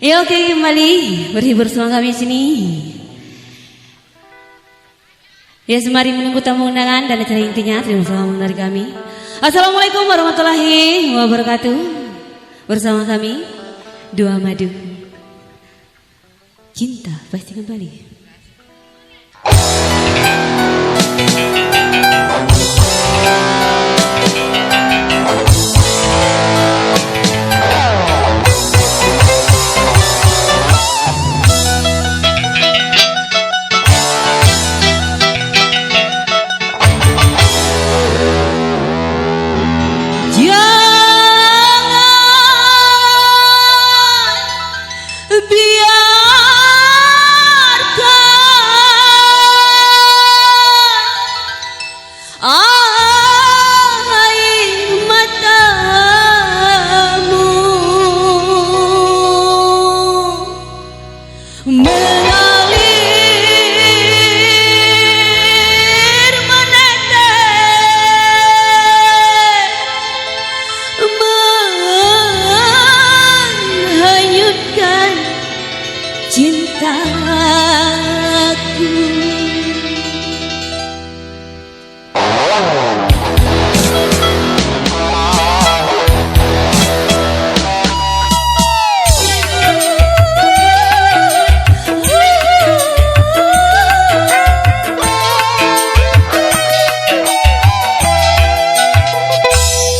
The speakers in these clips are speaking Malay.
Ya oke, kembali berhibur sama kami sini. Ya semari menunggu tamu undangan dan acara intinya. Terima kasih dari kami. Assalamualaikum warahmatullahi wabarakatuh. Bersama kami Dua Madu. Cinta pasti kembali.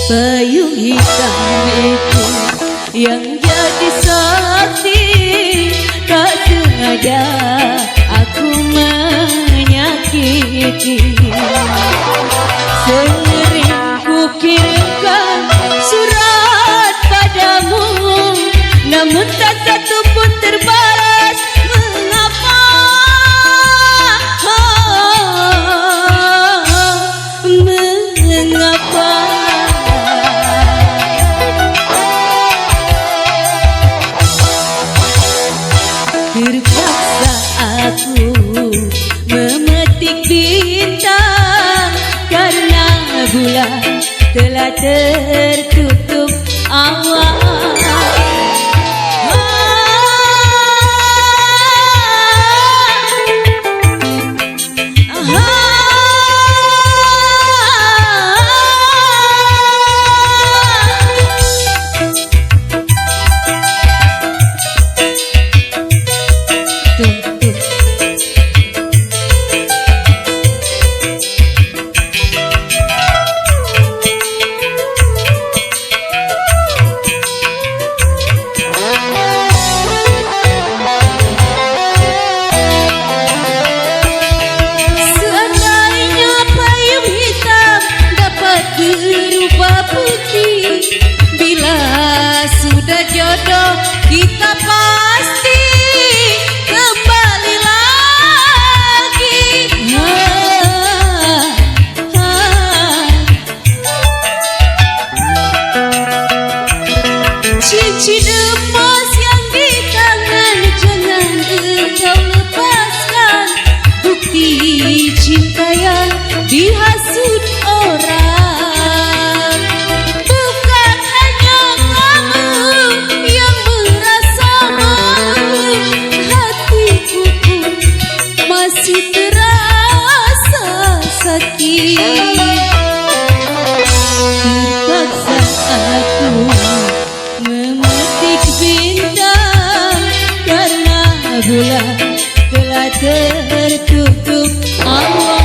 Payung hitam itu yang jadi saksi, tak sengaja aku menyakiti. Sering ku kirimkan surat padamu, namun tak satu pun terbalas. Mengapa? Mengapa? Terpaksa aku memetik bintang karena bulan telah tertutup awan. Bila sudah jodoh kita pasti kembali lagi. Cincin emas yang di tangan jangan engkau lepaskan. Bukti cinta yang dihasut orang. Terpaksa aku memetik bintang karena bulan telah tertutup awan.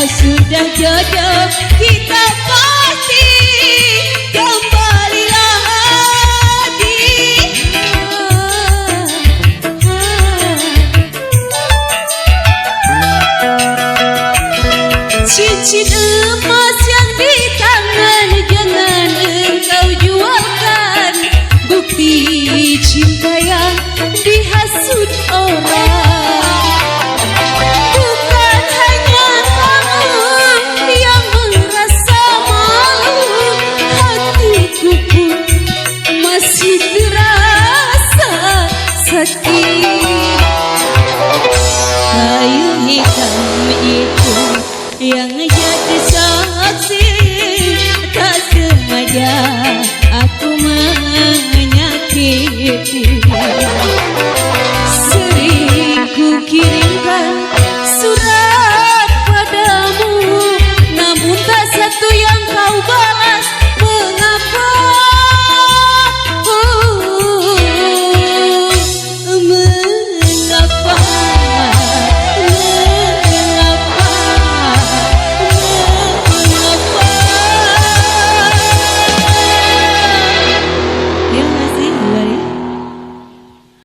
Sudah jodoh kita pasti kembali lagi. sayang dihasut orang. Bukan hanya kamu yang merasa malu, hatiku pun masih terasa sakit.